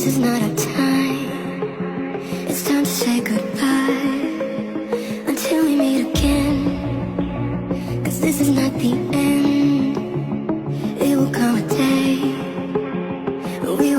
This is not our time. It's time to say goodbye until we meet again. 'Cause this is not the end.